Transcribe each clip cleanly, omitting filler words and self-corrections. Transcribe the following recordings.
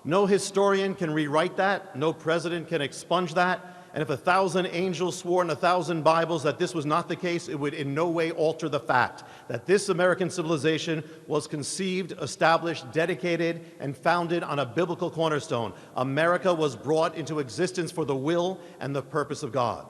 No historian can rewrite that. No president can expunge that. And if 1,000 angels swore in 1,000 Bibles that this was not the case, it would in no way alter the fact that this American civilization was conceived, established, dedicated, and founded on a biblical cornerstone. America was brought into existence for the will and the purpose of God.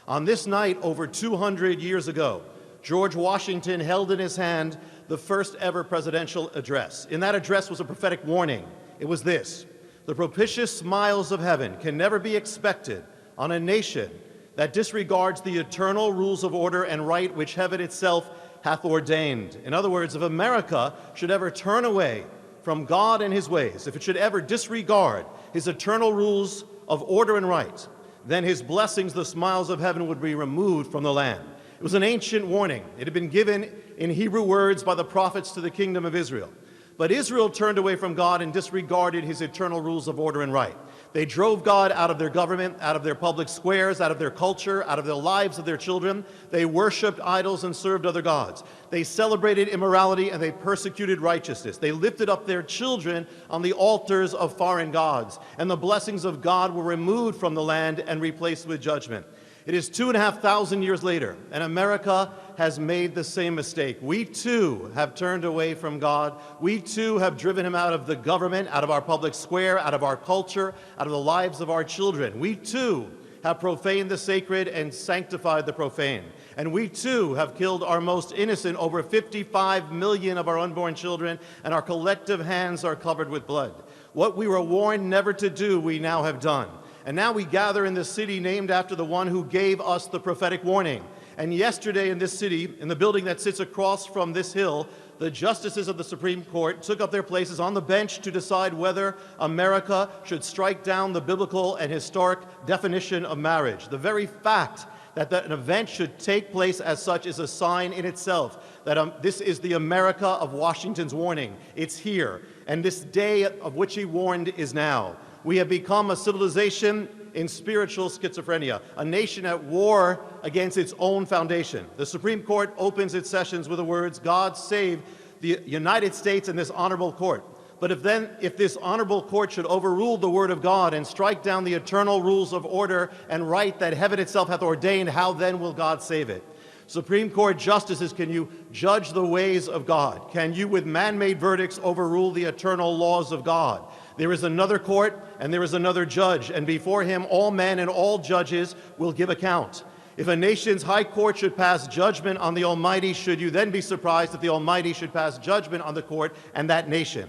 On this night, over 200 years ago, George Washington held in his hand the first ever presidential address. In that address was a prophetic warning. It was this: the propitious smiles of heaven can never be expected on a nation that disregards the eternal rules of order and right which heaven itself hath ordained. In other words, if America should ever turn away from God and his ways, if it should ever disregard his eternal rules of order and right, then his blessings, the smiles of heaven, would be removed from the land. It was an ancient warning. It had been given in Hebrew words by the prophets to the kingdom of Israel. But Israel turned away from God and disregarded his eternal rules of order and right. They drove God out of their government, out of their public squares, out of their culture, out of the lives of their children. They worshiped idols and served other gods. They celebrated immorality and they persecuted righteousness. They lifted up their children on the altars of foreign gods. And the blessings of God were removed from the land and replaced with judgment. It is 2,500 years later, and America has made the same mistake. We too have turned away from God. We too have driven him out of the government, out of our public square, out of our culture, out of the lives of our children. We too have profaned the sacred and sanctified the profane. And we too have killed our most innocent, over 55 million of our unborn children, and our collective hands are covered with blood. What we were warned never to do, we now have done. And now we gather in the city named after the one who gave us the prophetic warning. And yesterday in this city, in the building that sits across from this hill, the justices of the Supreme Court took up their places on the bench to decide whether America should strike down the biblical and historic definition of marriage. The very fact that an event should take place as such is a sign in itself that this is the America of Washington's warning. It's here. And this day of which he warned is now. We have become a civilization in spiritual schizophrenia, a nation at war against its own foundation. The Supreme Court opens its sessions with the words, "God save the United States and this honorable court." But if this honorable court should overrule the word of God and strike down the eternal rules of order and right that heaven itself hath ordained, how then will God save it? Supreme Court justices, can you judge the ways of God? Can you, with man-made verdicts, overrule the eternal laws of God? There is another court and there is another judge, and before him all men and all judges will give account. If a nation's high court should pass judgment on the Almighty, should you then be surprised that the Almighty should pass judgment on the court and that nation?